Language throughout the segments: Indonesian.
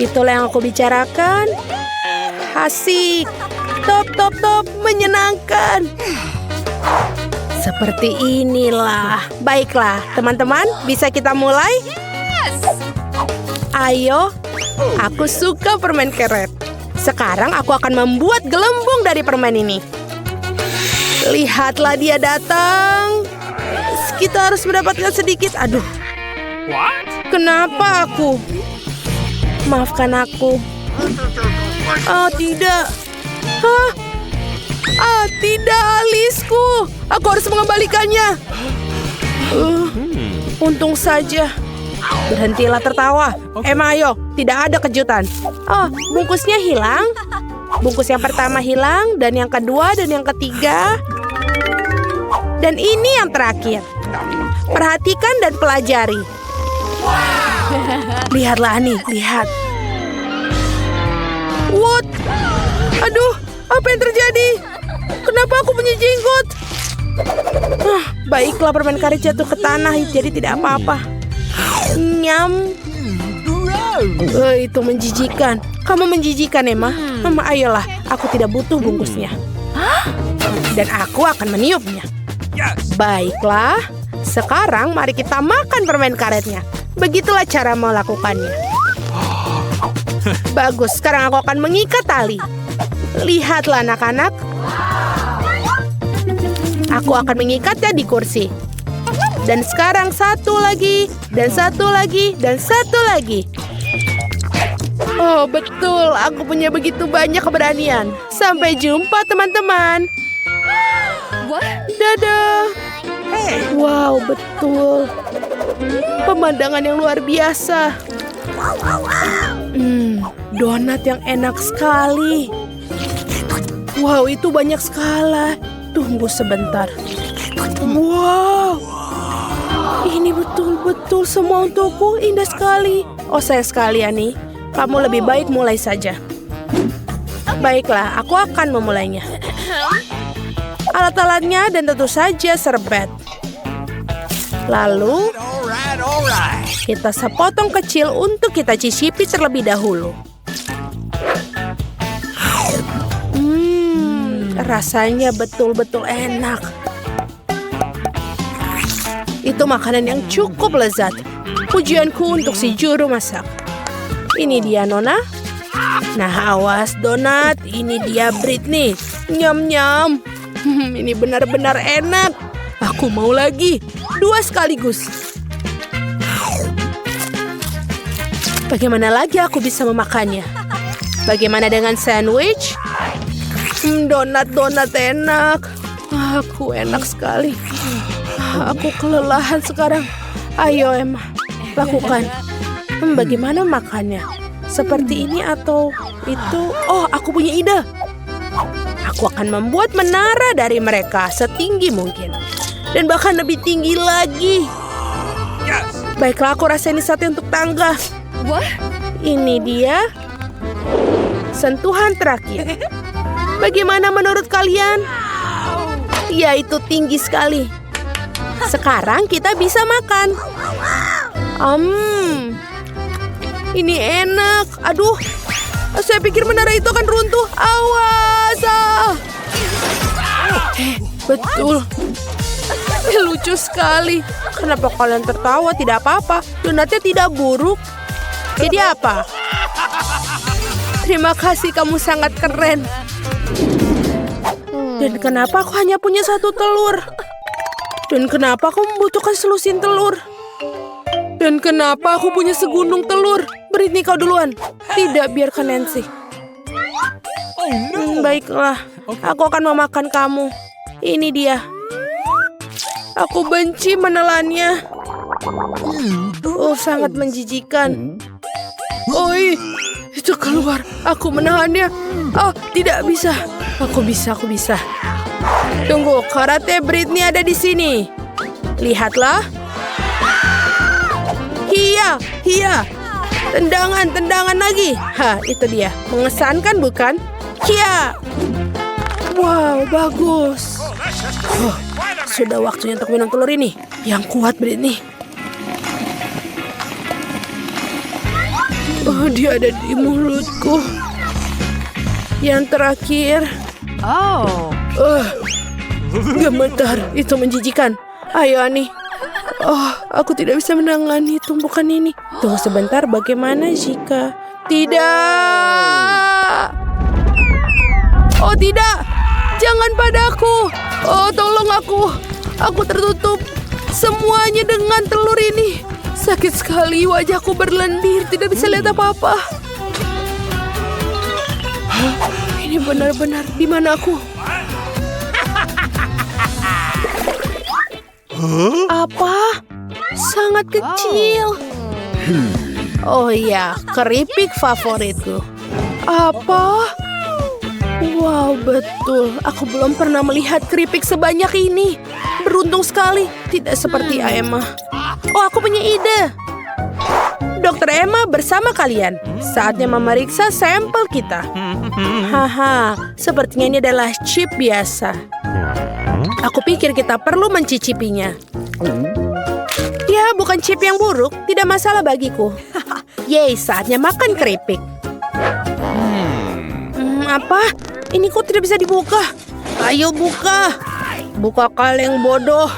Itulah yang aku bicarakan. Asik. Top, top, top. Menyenangkan. Seperti inilah. Baiklah, teman-teman. Bisa kita mulai? Ayo. Aku suka permen karet. Sekarang aku akan membuat gelembung dari permen ini. Lihatlah dia datang. Kita harus mendapatkan sedikit. Aduh. Kenapa aku? Maafkan aku. Oh, tidak. Hah? Ah, tidak, alisku. Aku harus mengembalikannya. Untung saja. Berhentilah tertawa. Emma, ayo. Tidak ada kejutan. Oh, bungkusnya hilang. Bungkus yang pertama hilang, dan yang kedua, dan yang ketiga. Dan ini yang terakhir. Perhatikan dan pelajari. Lihatlah, Ani. Lihat. What? Aduh, apa yang terjadi? Kenapa aku punya jenggot? Baiklah, permen karet jatuh ke tanah, jadi tidak apa-apa. Nyam. Itu menjijikan. Kamu menjijikan, Emma. Ayolah, aku tidak butuh bungkusnya. Dan aku akan meniupnya. Baiklah, sekarang mari kita makan permen karetnya. Begitulah cara melakukannya. Bagus, sekarang aku akan mengikat tali. Lihatlah anak-anak. Aku akan mengikatnya di kursi. Dan sekarang satu lagi, dan satu lagi, dan satu lagi. Oh, betul. Aku punya begitu banyak keberanian. Sampai jumpa, teman-teman. Dadah. Wow, betul. Pemandangan yang luar biasa. Donat yang enak sekali. Wow, itu banyak sekali. Tunggu sebentar. Wow. Ini betul-betul semua untukku. Indah sekali. Oh, sayang sekali, Ani. Kamu lebih baik mulai saja. Baiklah, aku akan memulainya. Alat-alatnya dan tentu saja serbet. Lalu, kita sepotong kecil untuk kita cicipi terlebih dahulu. Rasanya betul-betul enak. Itu makanan yang cukup lezat. Pujianku untuk si juru masak. Ini dia, Nona. Nah, awas, donat. Ini dia, Britney. Nyam-nyam. Ini benar-benar enak. Aku mau lagi. 2 sekaligus. Bagaimana lagi aku bisa memakannya? Bagaimana dengan sandwich? Donat-donat enak. Aku enak sekali. Aku kelelahan sekarang. Ayo, Emma. Lakukan. Bagaimana makannya? Seperti ini atau itu? Oh, aku punya ide. Aku akan membuat menara dari mereka setinggi mungkin. Dan bahkan lebih tinggi lagi. Baiklah, aku rasa ini satu untuk tangga. Ini dia. Sentuhan terakhir. Bagaimana menurut kalian? Ya, itu tinggi sekali. Sekarang kita bisa makan. Ini enak. Aduh, saya pikir menara itu akan runtuh. Awas! Betul. Lucu sekali. Kenapa kalian tertawa? Tidak apa-apa. Donatnya tidak buruk. Jadi apa? Terima kasih, kamu sangat keren. Dan kenapa aku hanya punya 1 telur? Dan kenapa aku membutuhkan selusin telur? Dan kenapa aku punya segunung telur? Britney, kau duluan. Tidak, biarkan Nancy. Baiklah, aku akan memakan kamu. Ini dia. Aku benci menelannya. Oh, sangat menjijikan. Oi, itu keluar. Aku menahannya. Oh, tidak bisa. Aku bisa. Tunggu, karate Britney ada di sini. Lihatlah. Hiya. Tendangan lagi. Itu dia. Mengesankan bukan? Hiya. Wow, bagus. Sudah waktunya untuk minum telur ini. Yang kuat, Britney. Oh, dia ada di mulutku. Yang terakhir. Gemetar, itu menjijikan. Ayo, Ani. Oh, aku tidak bisa menangani tumpukan ini. Tunggu sebentar, bagaimana jika... Tidak! Oh, tidak! Jangan padaku! Oh, tolong aku! Aku tertutup semuanya dengan telur ini. Sakit sekali, wajahku berlendir, tidak bisa lihat apa-apa. Hah? Ini benar-benar di mana aku? Apa? Sangat kecil. Oh iya, keripik favoritku. Apa? Wow, betul. Aku belum pernah melihat keripik sebanyak ini. Beruntung sekali, tidak seperti Emma. Oh, aku punya ide. Dokter Emma bersama kalian. Saatnya memeriksa sampel kita. Haha, sepertinya ini adalah chip biasa. Aku pikir kita perlu mencicipinya. Ya, bukan chip yang buruk. Tidak masalah bagiku. Yeay, saatnya makan keripik. Apa? Ini kok tidak bisa dibuka? Ayo buka. Buka kaleng bodoh.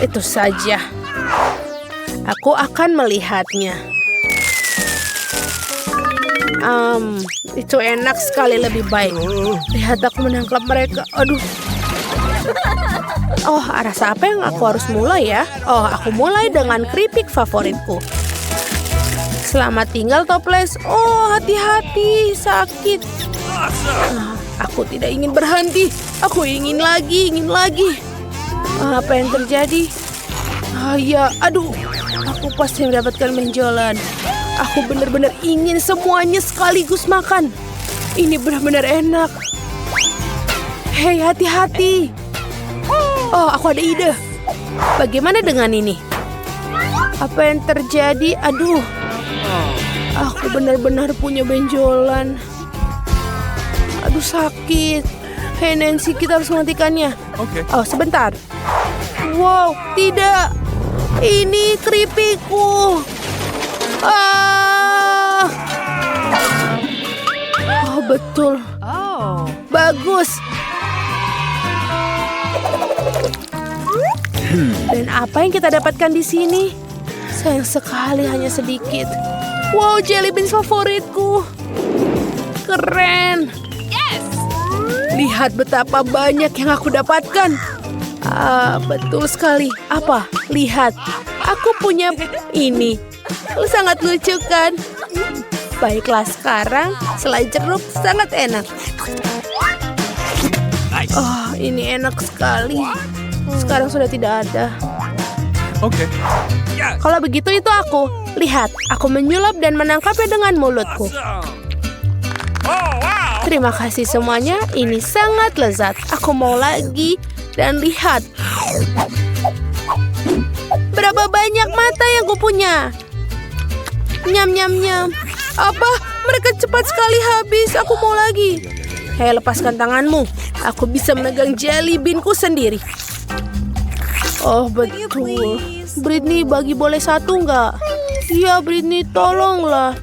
Itu saja. Aku akan melihatnya. Itu enak sekali, lebih baik. Lihat aku menangkap mereka. Aduh. Oh, rasa apa yang aku harus mulai ya? Oh, aku mulai dengan keripik favoritku. Selamat tinggal, Toples. Oh, hati-hati, sakit. Aku tidak ingin berhenti. Aku ingin lagi, ingin lagi. Apa yang terjadi? Ya, aduh. Aku pasti mendapatkan benjolan. Aku benar-benar ingin semuanya sekaligus makan. Ini benar-benar enak. Hei, hati-hati. Oh, aku ada ide. Bagaimana dengan ini? Apa yang terjadi? Aduh. Aku benar-benar punya benjolan. Aduh, sakit. Hei, Nancy, kita harus menghentikannya. Oke. Oh, sebentar. Wow, tidak. Ini keripikku. Oh, betul. Bagus. Dan apa yang kita dapatkan di sini? Sayang sekali, hanya sedikit. Wow, jelly beans favoritku. Keren. Yes. Lihat betapa banyak yang aku dapatkan. Betul sekali. Apa? Lihat. Aku punya ini. Sangat lucu kan? Baiklah, sekarang selai jeruk sangat enak. Oh, ini enak sekali. Sekarang sudah tidak ada. Oke. Kalau begitu itu aku. Lihat, aku menyulap dan menangkapnya dengan mulutku. Terima kasih semuanya. Ini sangat lezat. Aku mau lagi. Dan lihat. Berapa banyak mata yang kupunya. Nyam, nyam, nyam. Apa? Mereka cepat sekali habis. Aku mau lagi. Hei, lepaskan tanganmu. Aku bisa memegang jelly bean-ku sendiri. Oh, betul. Britney, bagi boleh satu nggak? Iya, Britney, tolonglah.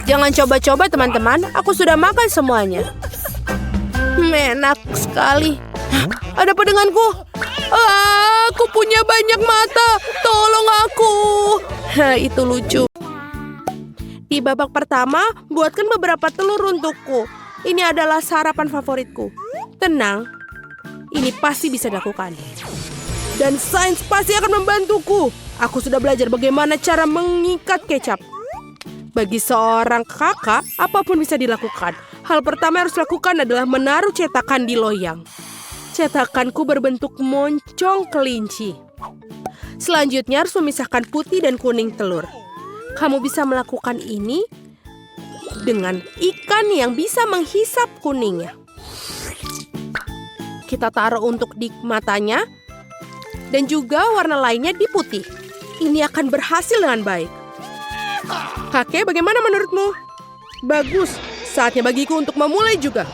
Jangan coba-coba, teman-teman. Aku sudah makan semuanya. Enak sekali. Ada apa denganku? Aku punya banyak mata. Tolong aku. Itu lucu. Di babak pertama, buatkan beberapa telur untukku. Ini adalah sarapan favoritku. Tenang, ini pasti bisa dilakukan. Dan sains pasti akan membantuku. Aku sudah belajar bagaimana cara mengikat kecap. Bagi seorang kakak, apapun bisa dilakukan. Hal pertama yang harus dilakukan adalah menaruh cetakan di loyang. Cetakanku berbentuk moncong kelinci. Selanjutnya harus memisahkan putih dan kuning telur. Kamu bisa melakukan ini dengan ikan yang bisa menghisap kuningnya. Kita taruh untuk di matanya. Dan juga warna lainnya di putih. Ini akan berhasil dengan baik. Kakek, bagaimana menurutmu? Bagus. Saatnya bagiku untuk memulai juga.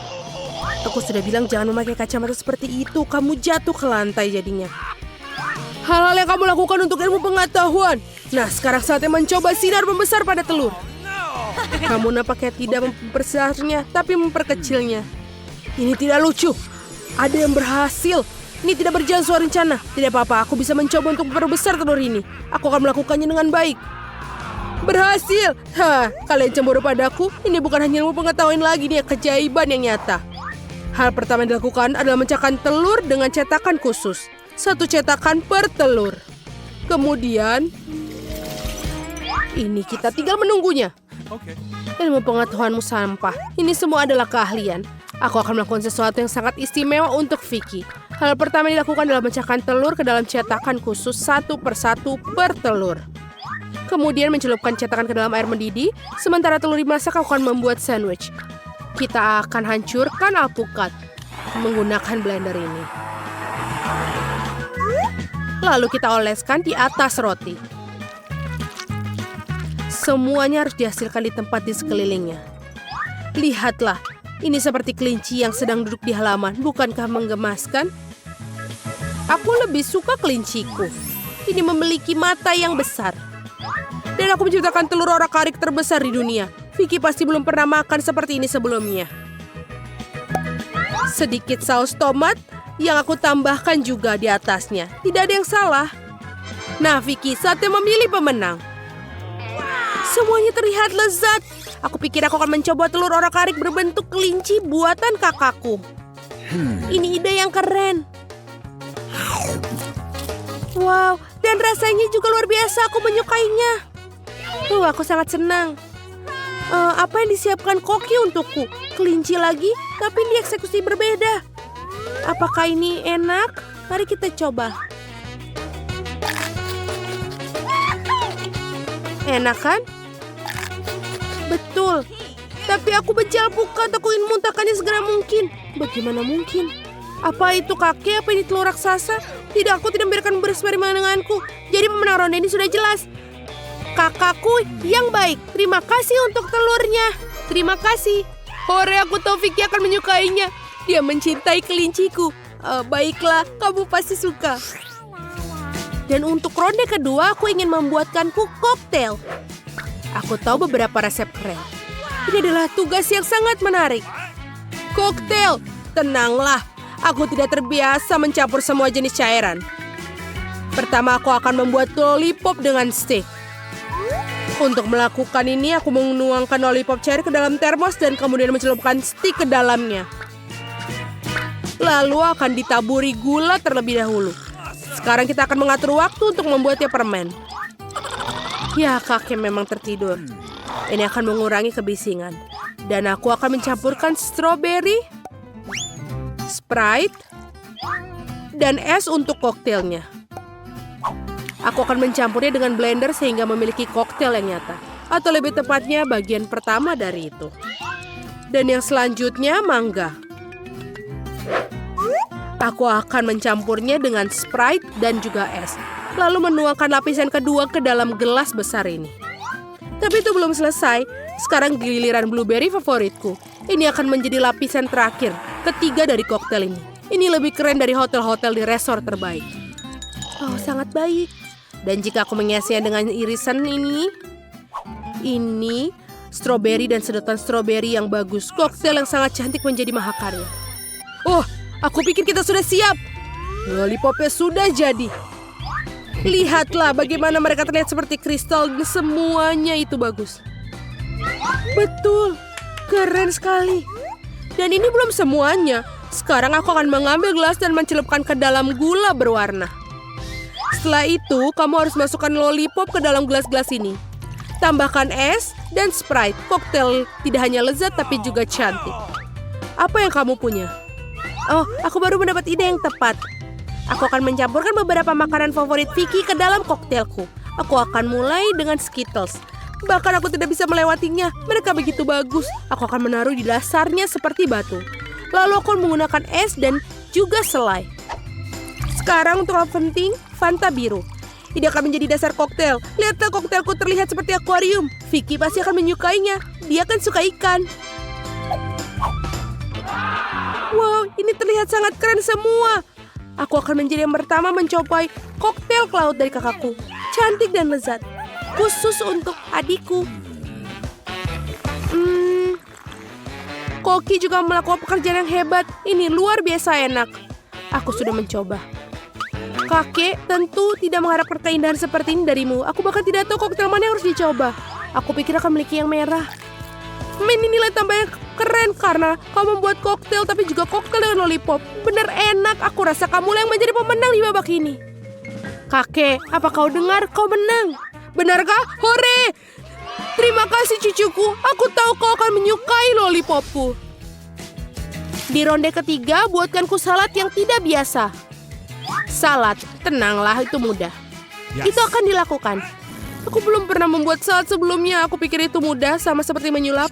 Aku sudah bilang jangan memakai kacamata seperti itu. Kamu jatuh ke lantai jadinya. Hal-hal yang kamu lakukan untuk ilmu pengetahuan. Nah, sekarang saatnya mencoba sinar membesar pada telur. Kamu nampaknya tidak memperbesarnya, tapi memperkecilnya. Ini tidak lucu. Ada yang berhasil. Ini tidak berjalan sesuai rencana. Tidak apa-apa, aku bisa mencoba untuk memperbesar telur ini. Aku akan melakukannya dengan baik. Berhasil! Hah, kalian cemburu padaku? Ini bukan hanya ilmu pengetahuan lagi, ini keajaiban yang nyata. Hal pertama yang dilakukan adalah mencetakkan telur dengan cetakan khusus. 1 cetakan per telur. Kemudian, ini kita tinggal menunggunya. Ilmu pengetahuanmu sampah. Ini semua adalah keahlian. Aku akan melakukan sesuatu yang sangat istimewa untuk Vicky. Hal pertama yang dilakukan adalah mencetakkan telur ke dalam cetakan khusus 1 per 1 per telur. Kemudian mencelupkan cetakan ke dalam air mendidih. Sementara telur dimasak, aku akan membuat sandwich. Kita akan hancurkan alpukat menggunakan blender ini. Lalu kita oleskan di atas roti. Semuanya harus dihasilkan di tempat di sekelilingnya. Lihatlah, ini seperti kelinci yang sedang duduk di halaman. Bukankah menggemaskan? Aku lebih suka kelinciku. Ini memiliki mata yang besar. Dan aku menciptakan telur orak-arik terbesar di dunia. Vicky pasti belum pernah makan seperti ini sebelumnya. Sedikit saus tomat yang aku tambahkan juga di atasnya. Tidak ada yang salah. Nah, Vicky, saatnya memilih pemenang. Semuanya terlihat lezat. Aku pikir aku akan mencoba telur orak-arik berbentuk kelinci buatan kakakku. Ini ide yang keren. Wow, dan rasanya juga luar biasa. Aku menyukainya. Aku sangat senang. Apa yang disiapkan Koki untukku? Kelinci lagi, tapi dieksekusi berbeda. Apakah ini enak? Mari kita coba. Enak kan? Betul. Tapi aku benci alpukat. Aku ingin muntahkannya segera mungkin. Bagaimana mungkin? Apa itu kakek? Apa ini telur raksasa? Tidak, aku tidak membiarkan bereksperimen denganku. Jadi pemenang ronde ini sudah jelas. Kakakku yang baik. Terima kasih untuk telurnya. Terima kasih. Hore, aku tahu Vicky akan menyukainya. Dia mencintai kelinciku. Baiklah, kamu pasti suka. Dan untuk ronde kedua, aku ingin membuatkanku koktail. Aku tahu beberapa resep keren. Ini adalah tugas yang sangat menarik. Koktail, tenanglah. Aku tidak terbiasa mencampur semua jenis cairan. Pertama, aku akan membuat lollipop dengan stick. Untuk melakukan ini, aku menuangkan lollipop cair ke dalam termos dan kemudian mencelupkan stick ke dalamnya. Lalu akan ditaburi gula terlebih dahulu. Sekarang kita akan mengatur waktu untuk membuatnya permen. Ya, kakek memang tertidur. Ini akan mengurangi kebisingan. Dan aku akan mencampurkan stroberi, Sprite, dan es untuk koktailnya. Aku akan mencampurnya dengan blender sehingga memiliki koktail yang nyata. Atau lebih tepatnya bagian pertama dari itu. Dan yang selanjutnya mangga. Aku akan mencampurnya dengan Sprite dan juga es. Lalu menuangkan lapisan kedua ke dalam gelas besar ini. Tapi itu belum selesai. Sekarang giliran blueberry favoritku. Ini akan menjadi lapisan terakhir, ketiga dari koktail ini. Ini lebih keren dari hotel-hotel di resort terbaik. Oh, sangat baik. Dan jika aku menghiasnya dengan irisan ini stroberi dan sedotan stroberi yang bagus. Koktail yang sangat cantik menjadi mahakarya. Oh, aku pikir kita sudah siap. Lollipopnya sudah jadi. Lihatlah bagaimana mereka terlihat seperti kristal dan semuanya itu bagus. Betul, keren sekali. Dan ini belum semuanya. Sekarang aku akan mengambil gelas dan mencelupkan ke dalam gula berwarna. Setelah itu, kamu harus masukkan lollipop ke dalam gelas-gelas ini. Tambahkan es dan Sprite. Koktail tidak hanya lezat tapi juga cantik. Apa yang kamu punya? Oh, aku baru mendapat ide yang tepat. Aku akan mencampurkan beberapa makanan favorit Vicky ke dalam koktailku. Aku akan mulai dengan Skittles. Bahkan aku tidak bisa melewatinya. Mereka begitu bagus. Aku akan menaruh di dasarnya seperti batu. Lalu aku menggunakan es dan juga selai. Sekarang untuk hal penting, Fanta biru. Ini akan menjadi dasar koktail. Lihatlah, koktailku terlihat seperti akuarium. Vicky pasti akan menyukainya. Dia kan suka ikan. Wow, ini terlihat sangat keren semua. Aku akan menjadi yang pertama mencobai koktail laut dari kakakku. Cantik dan lezat. khusus untuk adikku. Koki juga melakukan pekerjaan yang hebat. Ini luar biasa enak. Aku sudah mencoba. Kakek tentu tidak mengharapkan keindahan seperti ini darimu. Aku bahkan tidak tahu koktail mana yang harus dicoba. Aku pikir akan memiliki yang merah. Ini nilai tambah yang keren karena kau membuat koktail tapi juga koktail dengan lollipop. Benar enak. Aku rasa kamu yang menjadi pemenang di babak ini. Kakek, apa kau dengar? Kau menang. Benarkah? Hore! Terima kasih cucuku. Aku tahu kau akan menyukai lollipopku. Di ronde ketiga, buatkanku salad yang tidak biasa. Salad, tenanglah, itu mudah. Itu akan dilakukan. Aku belum pernah membuat salad sebelumnya. Aku pikir itu mudah, sama seperti menyulap.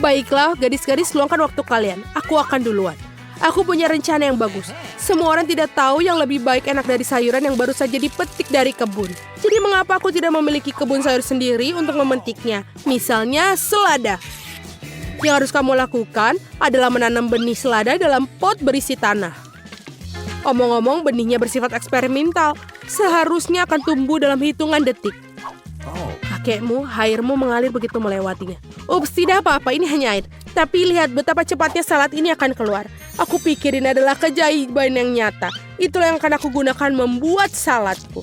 Baiklah, gadis-gadis, luangkan waktu kalian. Aku akan duluan. Aku punya rencana yang bagus. Semua orang tidak tahu yang lebih baik enak dari sayuran yang baru saja dipetik dari kebun. Jadi mengapa aku tidak memiliki kebun sayur sendiri untuk memetiknya? Misalnya selada. Yang harus kamu lakukan adalah menanam benih selada dalam pot berisi tanah. Omong-omong, benihnya bersifat eksperimental. Seharusnya akan tumbuh dalam hitungan detik. Kakekmu, airmu mengalir begitu melewatinya. Ups, tidak apa-apa, ini hanya air. Tapi lihat betapa cepatnya salad ini akan keluar. Aku pikir ini adalah keajaiban yang nyata. Itulah yang akan aku gunakan membuat saladku.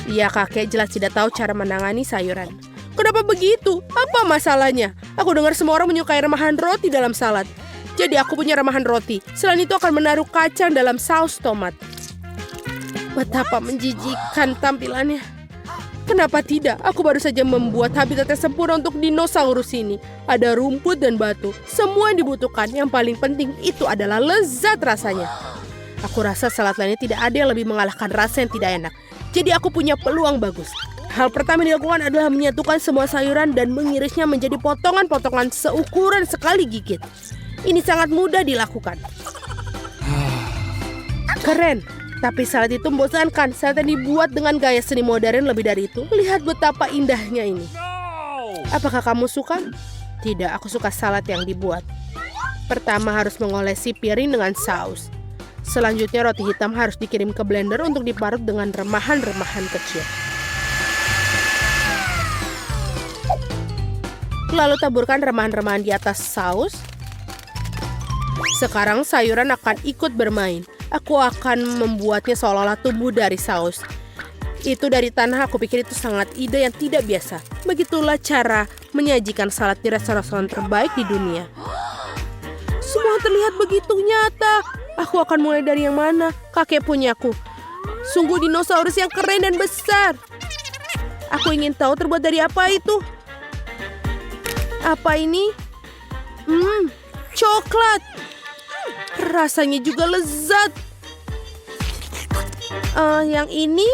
Iya, kakek jelas tidak tahu cara menangani sayuran. Kenapa begitu? Apa masalahnya? Aku dengar semua orang menyukai remahan roti dalam salad. Jadi aku punya remahan roti. Selain itu akan menaruh kacang dalam saus tomat. Betapa menjijikan tampilannya. Kenapa tidak? Aku baru saja membuat habitat yang sempurna untuk dinosaurus ini. Ada rumput dan batu. Semua yang dibutuhkan. Yang paling penting itu adalah lezat rasanya. Aku rasa salad lainnya tidak ada yang lebih mengalahkan rasa yang tidak enak. Jadi aku punya peluang bagus. Hal pertama yang dilakukan adalah menyatukan semua sayuran dan mengirisnya menjadi potongan-potongan seukuran sekali gigit. Ini sangat mudah dilakukan. Keren. Tapi salad itu membosankan. Salad yang dibuat dengan gaya seni modern lebih dari itu. Lihat betapa indahnya ini. Apakah kamu suka? Tidak, aku suka salad yang dibuat. Pertama harus mengolesi piring dengan saus. Selanjutnya roti hitam harus dikirim ke blender untuk diparut dengan remahan-remahan kecil. Lalu taburkan remahan-remahan di atas saus. Sekarang sayuran akan ikut bermain. Aku akan membuatnya seolah-olah tumbuh dari saus. Itu dari tanah, aku pikir itu sangat ide yang tidak biasa. Begitulah cara menyajikan salad di restoran terbaik di dunia. Semua terlihat begitu nyata. Aku akan mulai dari yang mana? Kakek punyaku. Sungguh dinosaurus yang keren dan besar. Aku ingin tahu terbuat dari apa itu. Apa ini? Coklat. Rasanya juga lezat. Yang ini?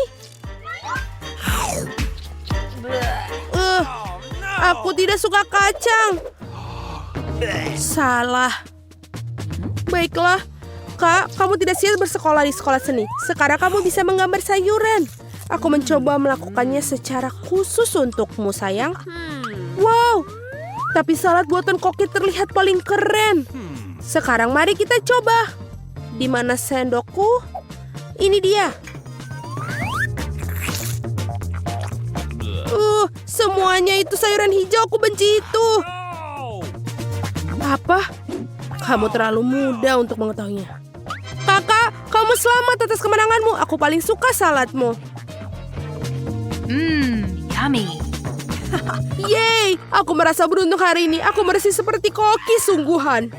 Aku tidak suka kacang. Salah. Baiklah, Kak, kamu tidak siap bersekolah di sekolah seni. Sekarang kamu bisa menggambar sayuran. Aku mencoba melakukannya secara khusus untukmu, sayang. Wow, tapi salad buatan Koki terlihat paling keren. Sekarang mari kita coba. Di mana sendokku? Ini dia. Semuanya itu sayuran hijau. Aku benci itu. Apa? Kamu terlalu muda untuk mengetahuinya. Kakak, kamu selamat atas kemenanganmu. Aku paling suka saladmu. Yummy. Yeay, aku merasa beruntung hari ini. Aku bersih seperti Koki sungguhan.